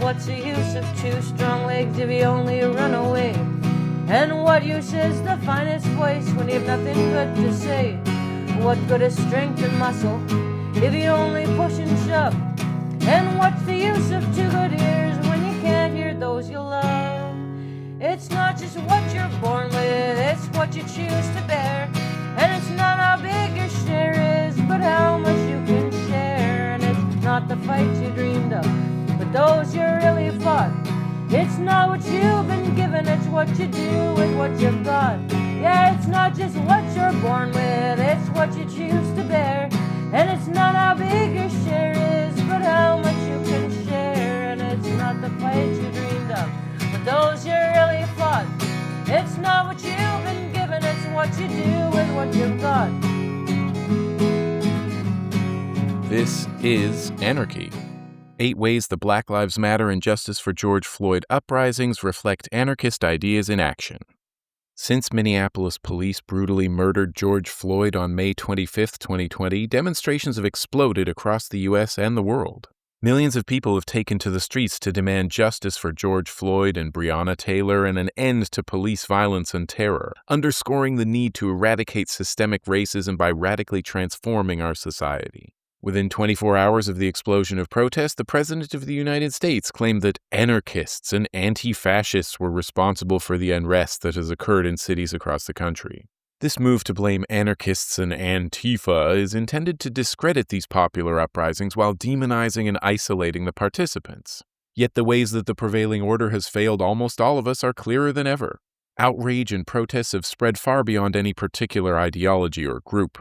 what's the use of two strong legs if you only run away? And what use is the finest voice when you have nothing good to say? What good is strength and muscle if you only push and shove? And what's the use of two good ears when you can't hear those you love? It's not just what you're born with, it's what you choose to bear. And it's not how big your share is, but how much you can share. And it's not the fights you dreamed of, but those you really fought. It's not what you've been given, it's what you do with what you've got. Yeah, it's not just what you're born with, it's what you choose to bear. And it's not how big your share is, but how much you can share. And it's not the fights you dreamed of, but those you really fought. It's not what you've been given, it's what you do with what you've got. This is Anarchy. 8 ways the Black Lives Matter and Justice for George Floyd uprisings reflect anarchist ideas in action. Since Minneapolis police brutally murdered George Floyd on May 25, 2020, demonstrations have exploded across the U.S. and the world. Millions of people have taken to the streets to demand justice for George Floyd and Breonna Taylor and an end to police violence and terror, underscoring the need to eradicate systemic racism by radically transforming our society. Within 24 hours of the explosion of protest, the President of the United States claimed that anarchists and anti-fascists were responsible for the unrest that has occurred in cities across the country. This move to blame anarchists and Antifa is intended to discredit these popular uprisings while demonizing and isolating the participants. Yet the ways that the prevailing order has failed almost all of us are clearer than ever. Outrage and protests have spread far beyond any particular ideology or group.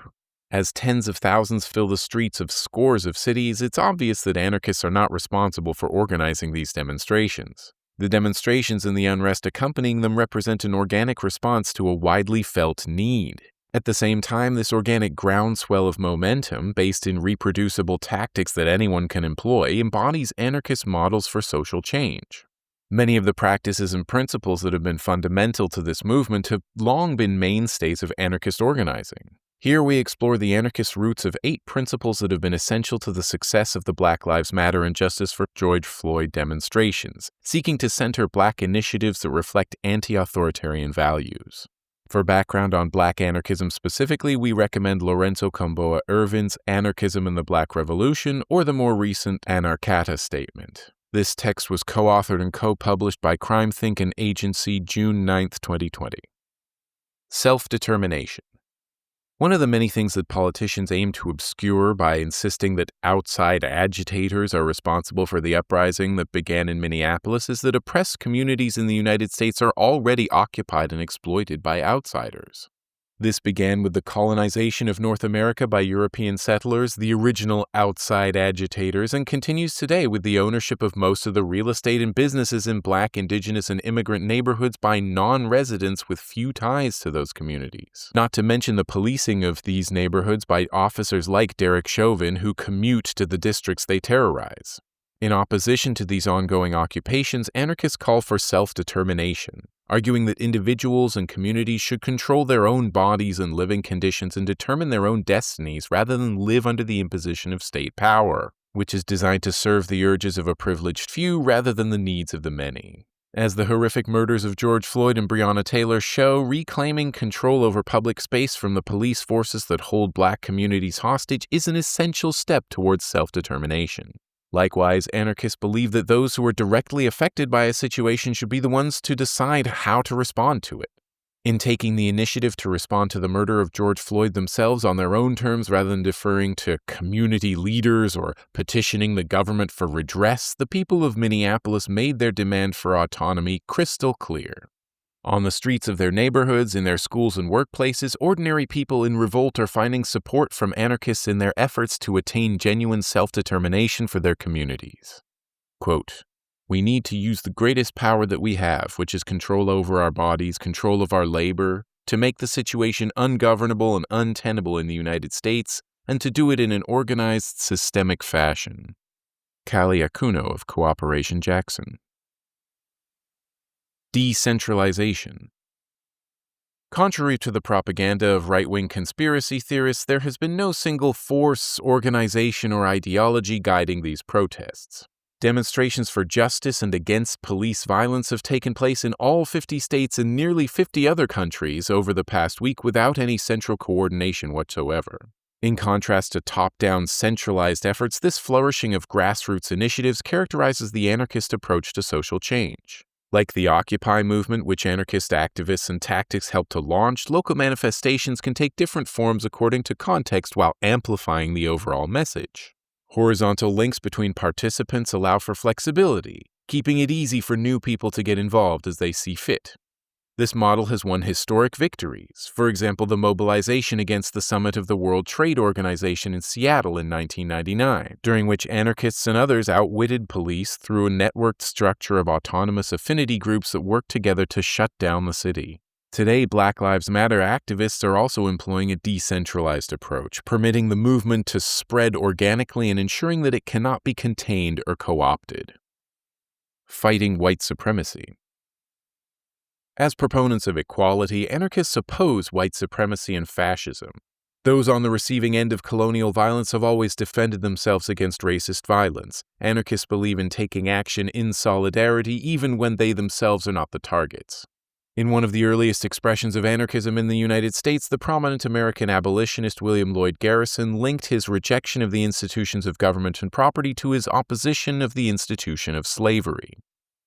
As tens of thousands fill the streets of scores of cities, it's obvious that anarchists are not responsible for organizing these demonstrations. The demonstrations and the unrest accompanying them represent an organic response to a widely felt need. At the same time, this organic groundswell of momentum, based in reproducible tactics that anyone can employ, embodies anarchist models for social change. Many of the practices and principles that have been fundamental to this movement have long been mainstays of anarchist organizing. Here we explore the anarchist roots of 8 principles that have been essential to the success of the Black Lives Matter and Justice for George Floyd demonstrations, seeking to center Black initiatives that reflect anti-authoritarian values. For background on Black anarchism specifically, we recommend Lorenzo Camboa Irvin's Anarchism in the Black Revolution or the more recent Anarchata statement. This text was co-authored and co-published by Crime Think and Agency June 9, 2020. Self-determination. One of the many things that politicians aim to obscure by insisting that outside agitators are responsible for the uprising that began in Minneapolis is that oppressed communities in the United States are already occupied and exploited by outsiders. This began with the colonization of North America by European settlers, the original outside agitators, and continues today with the ownership of most of the real estate and businesses in Black, Indigenous, and immigrant neighborhoods by non-residents with few ties to those communities. Not to mention the policing of these neighborhoods by officers like Derek Chauvin who commute to the districts they terrorize. In opposition to these ongoing occupations, anarchists call for self-determination, arguing that individuals and communities should control their own bodies and living conditions and determine their own destinies rather than live under the imposition of state power, which is designed to serve the urges of a privileged few rather than the needs of the many. As the horrific murders of George Floyd and Breonna Taylor show, reclaiming control over public space from the police forces that hold Black communities hostage is an essential step towards self-determination. Likewise, anarchists believe that those who are directly affected by a situation should be the ones to decide how to respond to it. In taking the initiative to respond to the murder of George Floyd themselves on their own terms rather than deferring to community leaders or petitioning the government for redress, the people of Minneapolis made their demand for autonomy crystal clear. On the streets of their neighborhoods, in their schools and workplaces, ordinary people in revolt are finding support from anarchists in their efforts to attain genuine self-determination for their communities. Quote, "We need to use the greatest power that we have, which is control over our bodies, control of our labor, to make the situation ungovernable and untenable in the United States, and to do it in an organized, systemic fashion." Callie Akuno of Cooperation Jackson. Decentralization. Contrary to the propaganda of right-wing conspiracy theorists, there has been no single force, organization, or ideology guiding these protests. Demonstrations for justice and against police violence have taken place in all 50 states and nearly 50 other countries over the past week without any central coordination whatsoever. In contrast to top-down centralized efforts, this flourishing of grassroots initiatives characterizes the anarchist approach to social change. Like the Occupy movement, which anarchist activists and tactics helped to launch, local manifestations can take different forms according to context while amplifying the overall message. Horizontal links between participants allow for flexibility, keeping it easy for new people to get involved as they see fit. This model has won historic victories, for example, the mobilization against the summit of the World Trade Organization in Seattle in 1999, during which anarchists and others outwitted police through a networked structure of autonomous affinity groups that worked together to shut down the city. Today, Black Lives Matter activists are also employing a decentralized approach, permitting the movement to spread organically and ensuring that it cannot be contained or co-opted. Fighting white supremacy. As proponents of equality, anarchists oppose white supremacy and fascism. Those on the receiving end of colonial violence have always defended themselves against racist violence. Anarchists believe in taking action in solidarity even when they themselves are not the targets. In one of the earliest expressions of anarchism in the United States, the prominent American abolitionist William Lloyd Garrison linked his rejection of the institutions of government and property to his opposition of the institution of slavery.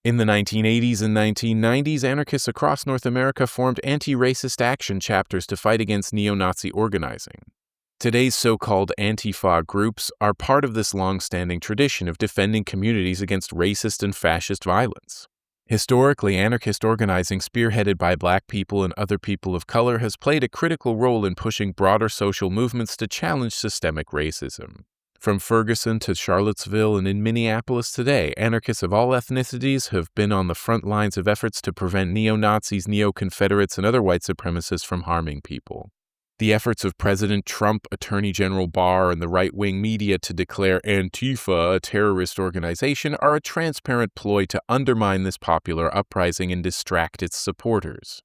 In the 1980s and 1990s, anarchists across North America formed anti-racist action chapters to fight against neo-Nazi organizing. Today's so-called Antifa groups are part of this long-standing tradition of defending communities against racist and fascist violence. Historically, anarchist organizing spearheaded by Black people and other people of color has played a critical role in pushing broader social movements to challenge systemic racism. From Ferguson to Charlottesville and in Minneapolis today, anarchists of all ethnicities have been on the front lines of efforts to prevent neo-Nazis, neo-Confederates, and other white supremacists from harming people. The efforts of President Trump, Attorney General Barr, and the right-wing media to declare Antifa a terrorist organization are a transparent ploy to undermine this popular uprising and distract its supporters.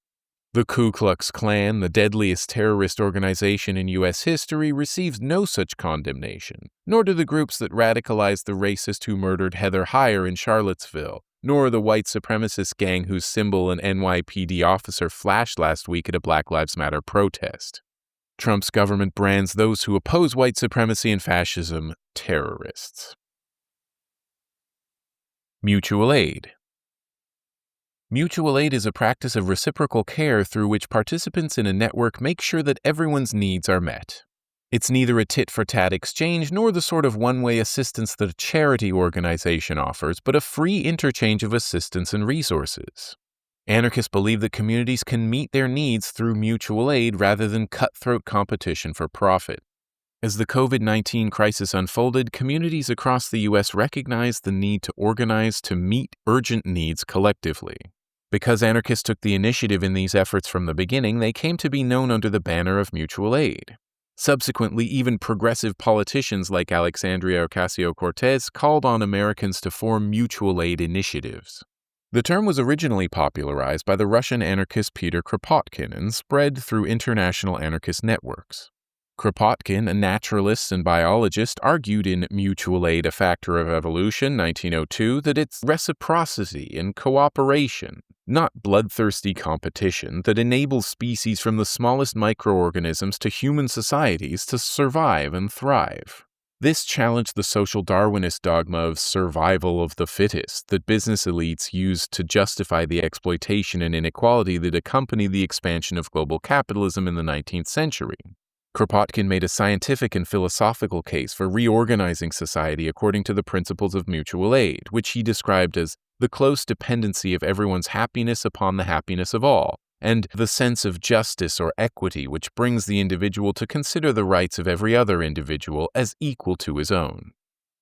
The Ku Klux Klan, the deadliest terrorist organization in U.S. history, receives no such condemnation, nor do the groups that radicalized the racist who murdered Heather Heyer in Charlottesville, nor the white supremacist gang whose symbol an NYPD officer flashed last week at a Black Lives Matter protest. Trump's government brands those who oppose white supremacy and fascism terrorists. Mutual aid. Mutual aid is a practice of reciprocal care through which participants in a network make sure that everyone's needs are met. It's neither a tit-for-tat exchange nor the sort of one-way assistance that a charity organization offers, but a free interchange of assistance and resources. Anarchists believe that communities can meet their needs through mutual aid rather than cutthroat competition for profit. As the COVID-19 crisis unfolded, communities across the U.S. recognized the need to organize to meet urgent needs collectively. Because anarchists took the initiative in these efforts from the beginning, they came to be known under the banner of mutual aid. Subsequently, even progressive politicians like Alexandria Ocasio-Cortez called on Americans to form mutual aid initiatives. The term was originally popularized by the Russian anarchist Peter Kropotkin and spread through international anarchist networks. Kropotkin, a naturalist and biologist, argued in Mutual Aid: A Factor of Evolution, 1902, that it's reciprocity and cooperation, not bloodthirsty competition, that enables species from the smallest microorganisms to human societies to survive and thrive. This challenged the social Darwinist dogma of survival of the fittest that business elites used to justify the exploitation and inequality that accompanied the expansion of global capitalism in the 19th century. Kropotkin made a scientific and philosophical case for reorganizing society according to the principles of mutual aid, which he described as the close dependency of everyone's happiness upon the happiness of all, and the sense of justice or equity which brings the individual to consider the rights of every other individual as equal to his own.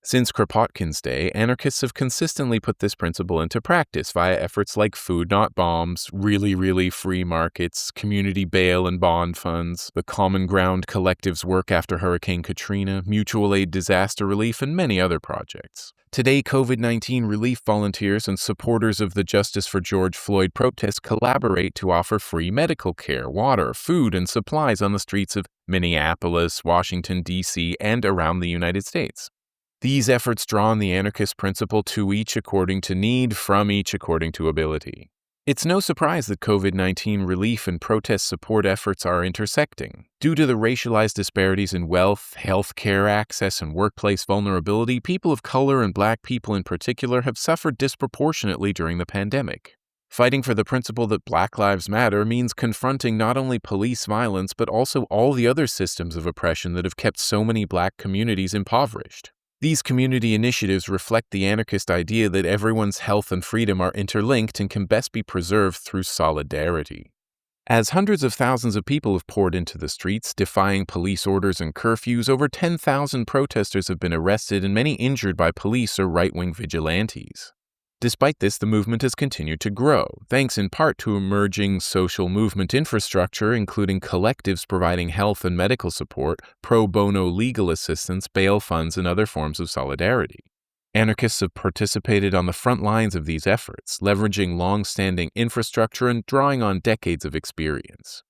Since Kropotkin's day, anarchists have consistently put this principle into practice via efforts like Food Not Bombs, Really free markets, community bail and bond funds, the Common Ground Collective's work after Hurricane Katrina, mutual aid disaster relief, and many other projects. Today, COVID-19 relief volunteers and supporters of the Justice for George Floyd protests collaborate to offer free medical care, water, food, and supplies on the streets of Minneapolis, Washington, D.C., and around the United States. These efforts draw on the anarchist principle to each according to need, from each according to ability. It's no surprise that COVID-19 relief and protest support efforts are intersecting. Due to the racialized disparities in wealth, healthcare access, and workplace vulnerability, people of color and Black people in particular have suffered disproportionately during the pandemic. Fighting for the principle that Black Lives Matter means confronting not only police violence but also all the other systems of oppression that have kept so many Black communities impoverished. These community initiatives reflect the anarchist idea that everyone's health and freedom are interlinked and can best be preserved through solidarity. As hundreds of thousands of people have poured into the streets, defying police orders and curfews, over 10,000 protesters have been arrested and many injured by police or right-wing vigilantes. Despite this, the movement has continued to grow, thanks in part to emerging social movement infrastructure, including collectives providing health and medical support, pro bono legal assistance, bail funds, and other forms of solidarity. Anarchists have participated on the front lines of these efforts, leveraging long-standing infrastructure and drawing on decades of experience.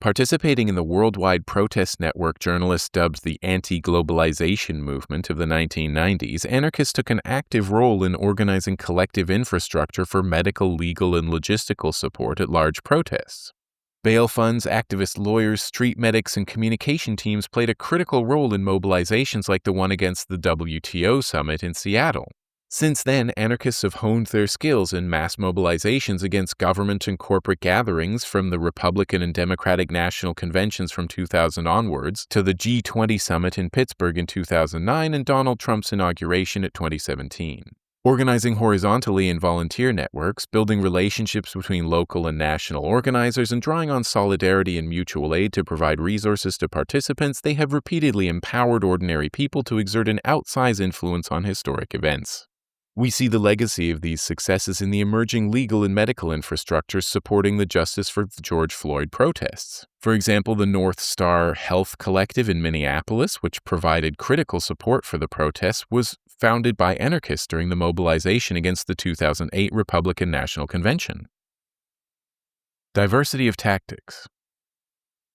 Participating in the worldwide protest network journalists dubbed the anti-globalization movement of the 1990s, anarchists took an active role in organizing collective infrastructure for medical, legal, and logistical support at large protests. Bail funds, activist lawyers, street medics, and communication teams played a critical role in mobilizations like the one against the WTO summit in Seattle. Since then, anarchists have honed their skills in mass mobilizations against government and corporate gatherings, from the Republican and Democratic National Conventions from 2000 onwards to the G20 summit in Pittsburgh in 2009 and Donald Trump's inauguration in 2017. Organizing horizontally in volunteer networks, building relationships between local and national organizers, and drawing on solidarity and mutual aid to provide resources to participants, they have repeatedly empowered ordinary people to exert an outsized influence on historic events. We see the legacy of these successes in the emerging legal and medical infrastructures supporting the Justice for George Floyd protests. For example, the North Star Health Collective in Minneapolis, which provided critical support for the protests, was founded by anarchists during the mobilization against the 2008 Republican National Convention. Diversity of tactics.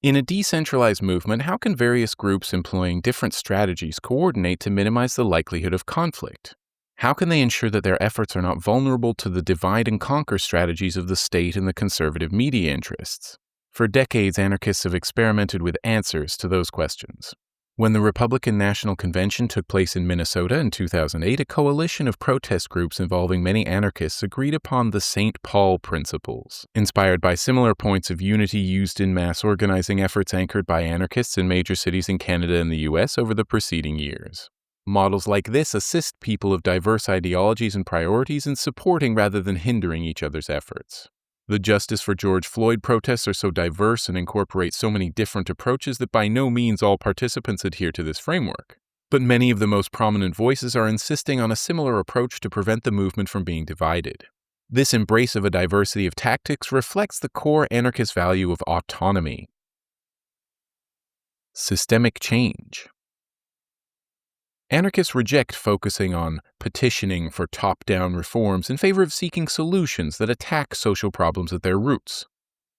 In a decentralized movement, how can various groups employing different strategies coordinate to minimize the likelihood of conflict? How can they ensure that their efforts are not vulnerable to the divide-and-conquer strategies of the state and the conservative media interests? For decades, anarchists have experimented with answers to those questions. When the Republican National Convention took place in Minnesota in 2008, a coalition of protest groups involving many anarchists agreed upon the St. Paul principles, inspired by similar points of unity used in mass organizing efforts anchored by anarchists in major cities in Canada and the U.S. over the preceding years. Models like this assist people of diverse ideologies and priorities in supporting rather than hindering each other's efforts. The Justice for George Floyd protests are so diverse and incorporate so many different approaches that by no means all participants adhere to this framework. But many of the most prominent voices are insisting on a similar approach to prevent the movement from being divided. This embrace of a diversity of tactics reflects the core anarchist value of autonomy. Systemic change. Anarchists reject focusing on petitioning for top-down reforms in favor of seeking solutions that attack social problems at their roots.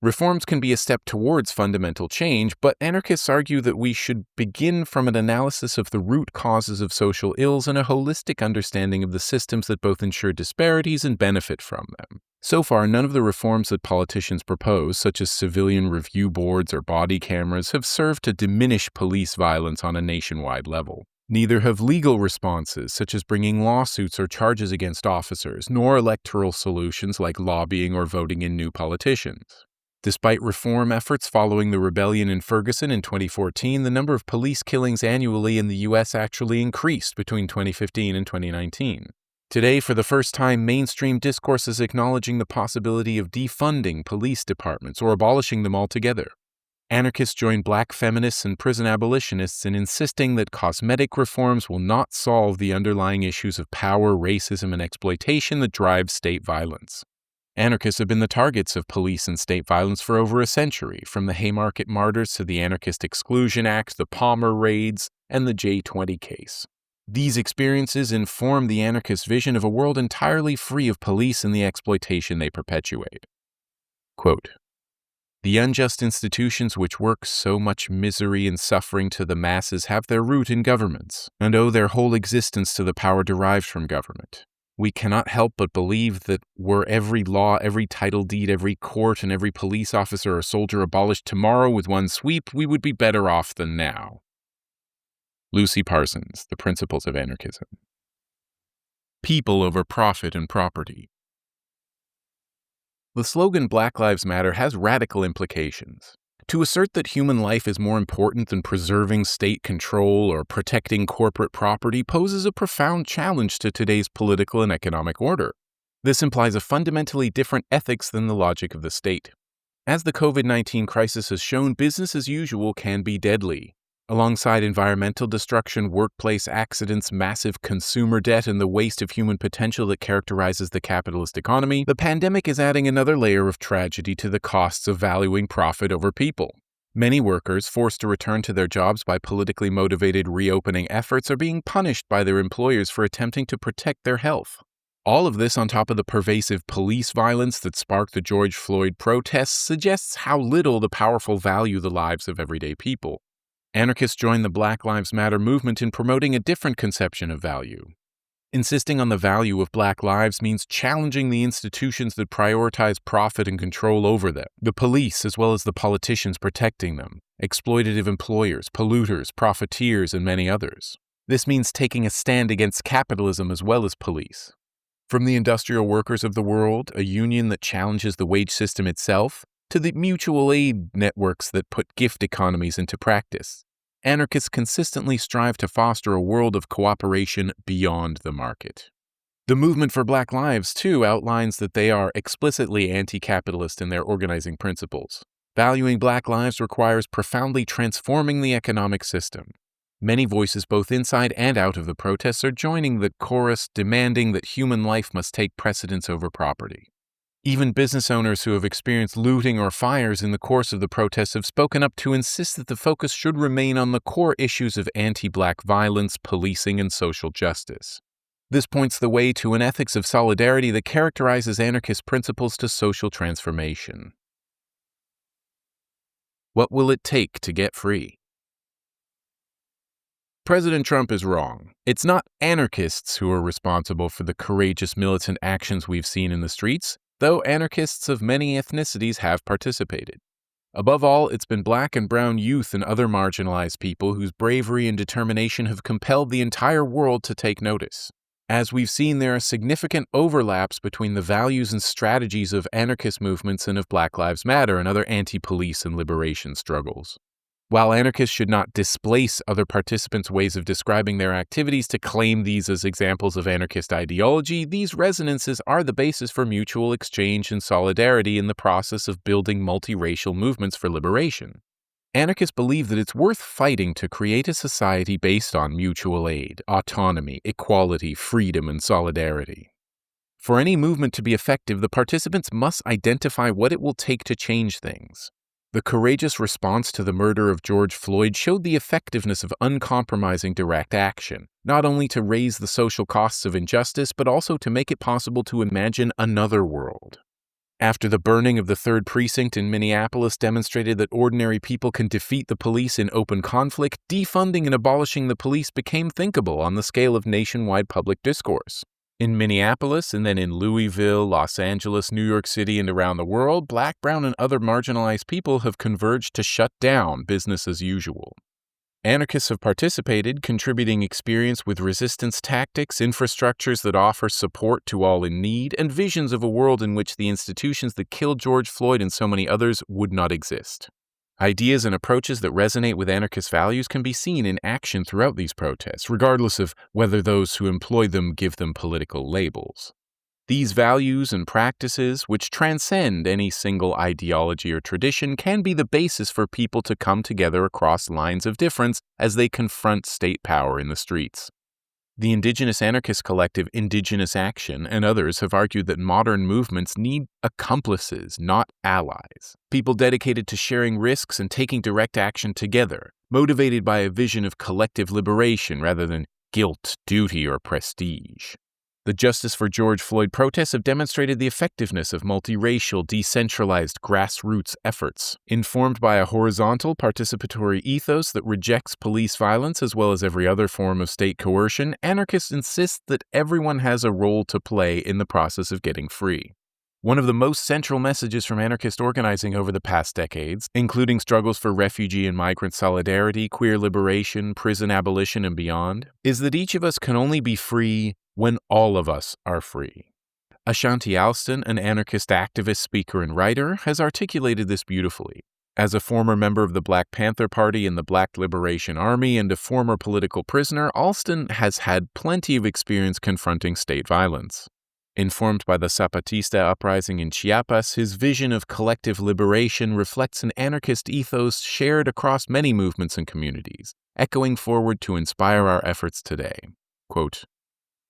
Reforms can be a step towards fundamental change, but anarchists argue that we should begin from an analysis of the root causes of social ills and a holistic understanding of the systems that both ensure disparities and benefit from them. So far, none of the reforms that politicians propose, such as civilian review boards or body cameras, have served to diminish police violence on a nationwide level. Neither have legal responses, such as bringing lawsuits or charges against officers, nor electoral solutions like lobbying or voting in new politicians. Despite reform efforts following the rebellion in Ferguson in 2014, the number of police killings annually in the U.S. actually increased between 2015 and 2019. Today, for the first time, mainstream discourse is acknowledging the possibility of defunding police departments or abolishing them altogether. Anarchists join Black feminists and prison abolitionists in insisting that cosmetic reforms will not solve the underlying issues of power, racism, and exploitation that drive state violence. Anarchists have been the targets of police and state violence for over a century, from the Haymarket Martyrs to the Anarchist Exclusion Act, the Palmer Raids, and the J20 case. These experiences inform the anarchist vision of a world entirely free of police and the exploitation they perpetuate. Quote, The unjust institutions which work so much misery and suffering to the masses have their root in governments, and owe their whole existence to the power derived from government. We cannot help but believe that were every law, every title deed, every court, and every police officer or soldier abolished tomorrow with one sweep, we would be better off than now. Lucy Parsons, The Principles of Anarchism. People over profit and property. The slogan Black Lives Matter has radical implications. To assert that human life is more important than preserving state control or protecting corporate property poses a profound challenge to today's political and economic order. This implies a fundamentally different ethics than the logic of the state. As the COVID-19 crisis has shown, business as usual can be deadly. Alongside environmental destruction, workplace accidents, massive consumer debt, and the waste of human potential that characterizes the capitalist economy, the pandemic is adding another layer of tragedy to the costs of valuing profit over people. Many workers, forced to return to their jobs by politically motivated reopening efforts, are being punished by their employers for attempting to protect their health. All of this, on top of the pervasive police violence that sparked the George Floyd protests, suggests how little the powerful value the lives of everyday people. Anarchists joined the Black Lives Matter movement in promoting a different conception of value. Insisting on the value of Black lives means challenging the institutions that prioritize profit and control over them, the police as well as the politicians protecting them, exploitative employers, polluters, profiteers, and many others. This means taking a stand against capitalism as well as police. From the industrial workers of the world, a union that challenges the wage system itself, to the mutual aid networks that put gift economies into practice, anarchists consistently strive to foster a world of cooperation beyond the market. The movement for Black Lives, too, outlines that they are explicitly anti-capitalist in their organizing principles. Valuing Black lives requires profoundly transforming the economic system. Many voices both inside and out of the protests are joining the chorus demanding that human life must take precedence over property. Even business owners who have experienced looting or fires in the course of the protests have spoken up to insist that the focus should remain on the core issues of anti-Black violence, policing, and social justice. This points the way to an ethics of solidarity that characterizes anarchist principles to social transformation. What will it take to get free? President Trump is wrong. It's not anarchists who are responsible for the courageous militant actions we've seen in the streets, though anarchists of many ethnicities have participated. Above all, it's been Black and brown youth and other marginalized people whose bravery and determination have compelled the entire world to take notice. As we've seen, there are significant overlaps between the values and strategies of anarchist movements and of Black Lives Matter and other anti-police and liberation struggles. While anarchists should not displace other participants' ways of describing their activities to claim these as examples of anarchist ideology, these resonances are the basis for mutual exchange and solidarity in the process of building multiracial movements for liberation. Anarchists believe that it's worth fighting to create a society based on mutual aid, autonomy, equality, freedom, and solidarity. For any movement to be effective, the participants must identify what it will take to change things. The courageous response to the murder of George Floyd showed the effectiveness of uncompromising direct action, not only to raise the social costs of injustice, but also to make it possible to imagine another world. After the burning of the 3rd Precinct in Minneapolis demonstrated that ordinary people can defeat the police in open conflict, defunding and abolishing the police became thinkable on the scale of nationwide public discourse. In Minneapolis, and then in Louisville, Los Angeles, New York City, and around the world, Black, brown, and other marginalized people have converged to shut down business as usual. Anarchists have participated, contributing experience with resistance tactics, infrastructures that offer support to all in need, and visions of a world in which the institutions that killed George Floyd and so many others would not exist. Ideas and approaches that resonate with anarchist values can be seen in action throughout these protests, regardless of whether those who employ them give them political labels. These values and practices, which transcend any single ideology or tradition, can be the basis for people to come together across lines of difference as they confront state power in the streets. The indigenous anarchist collective Indigenous Action and others have argued that modern movements need accomplices, not allies. People dedicated to sharing risks and taking direct action together, motivated by a vision of collective liberation rather than guilt, duty, or prestige. The Justice for George Floyd protests have demonstrated the effectiveness of multiracial, decentralized, grassroots efforts. Informed by a horizontal, participatory ethos that rejects police violence as well as every other form of state coercion, anarchists insist that everyone has a role to play in the process of getting free. One of the most central messages from anarchist organizing over the past decades, including struggles for refugee and migrant solidarity, queer liberation, prison abolition, and beyond, is that each of us can only be free when all of us are free. Ashanti Alston, an anarchist activist, speaker, and writer, has articulated this beautifully. As a former member of the Black Panther Party and the Black Liberation Army and a former political prisoner, Alston has had plenty of experience confronting state violence. Informed by the Zapatista uprising in Chiapas, his vision of collective liberation reflects an anarchist ethos shared across many movements and communities, echoing forward to inspire our efforts today. Quote,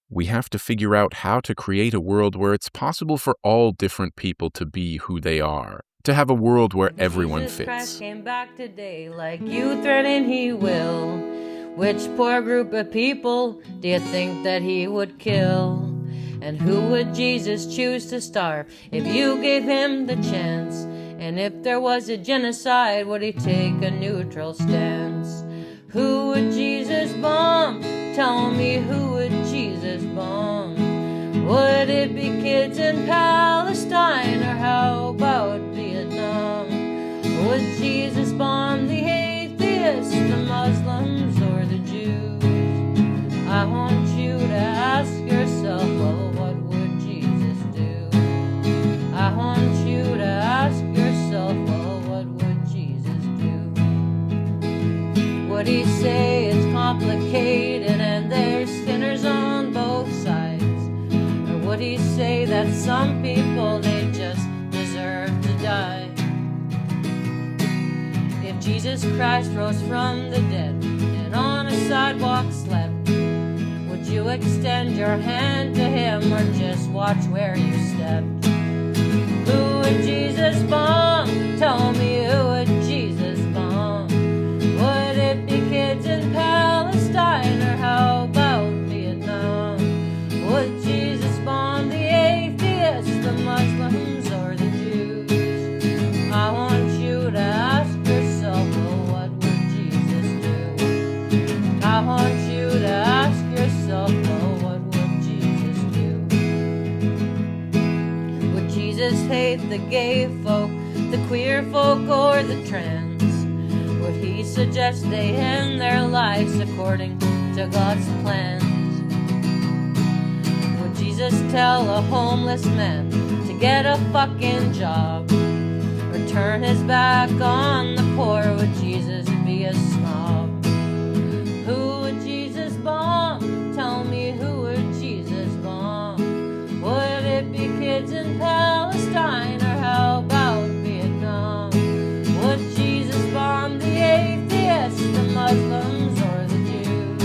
"We have to figure out how to create a world where it's possible for all different people to be who they are, to have a world where everyone Jesus fits." Christ came back today like you threatened he will. Which poor group of people do you think that he would kill? And who would Jesus choose to starve if you gave him the chance? And if there was a genocide, would he take a neutral stance? Who would Jesus bomb? Tell me, who would Jesus bomb? Would it be kids in Palestine, or how about Vietnam? Would Jesus bomb the atheists, the Muslims, or the Jews? I want you to ask yourself, well, what would Jesus do? I want you to ask yourself, well, what would Jesus do? Would he say it's complicated and there's sinners on both sides? Or would he say that some people, they just deserve to die? If Jesus Christ rose from the dead and on a sidewalk slept, would you extend your hand to him or just watch where you stepped? Who would Jesus bomb? Tell me, who would Jesus bomb? Would it be kids in Palestine, or how about Vietnam? Would Jesus bomb the atheists, the Muslims, or the Jews? I want you to ask yourself, well, what would Jesus do? I want you to ask yourself, well, what would Jesus do? Would Jesus hate the gay folk, the queer folk, or the trans? Would he suggest they end their lives according to God's plans? Would Jesus tell a homeless man to get a fucking job, or turn his back on the poor? Would Jesus be a snob? Who would Jesus bomb? Tell me, who would Jesus bomb? Would it be kids in Palestine, or how about Vietnam? Would Jesus bomb the atheists, the Muslims, or the Jews?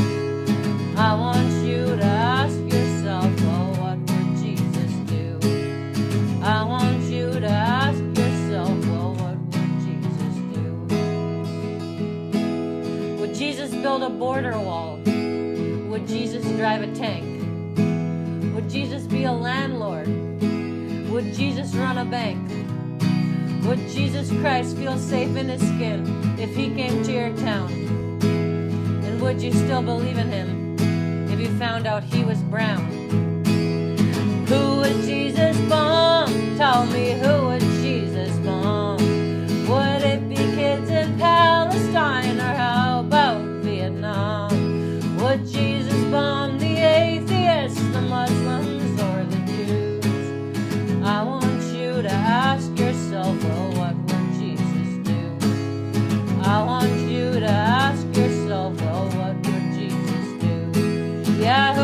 I want you to ask yourself, well, what would Jesus do? I want you to ask yourself, well, what would Jesus do? Would Jesus build a border wall? Would Jesus drive a tank? Would Jesus be a landlord? Would Jesus run a bank? Would Jesus Christ feel safe in his skin if he came to your town? And would you still believe in him if you found out he was brown? Who would Jesus bomb? Tell me, who would Jesus bomb? Would it be kids in Palestine, or how about Vietnam? Would Jesus bomb the atheists, the Muslims, or the Jews? I want you to ask yourself, well, what would Jesus do? I want you to ask yourself, well, what would Jesus do? Yeah,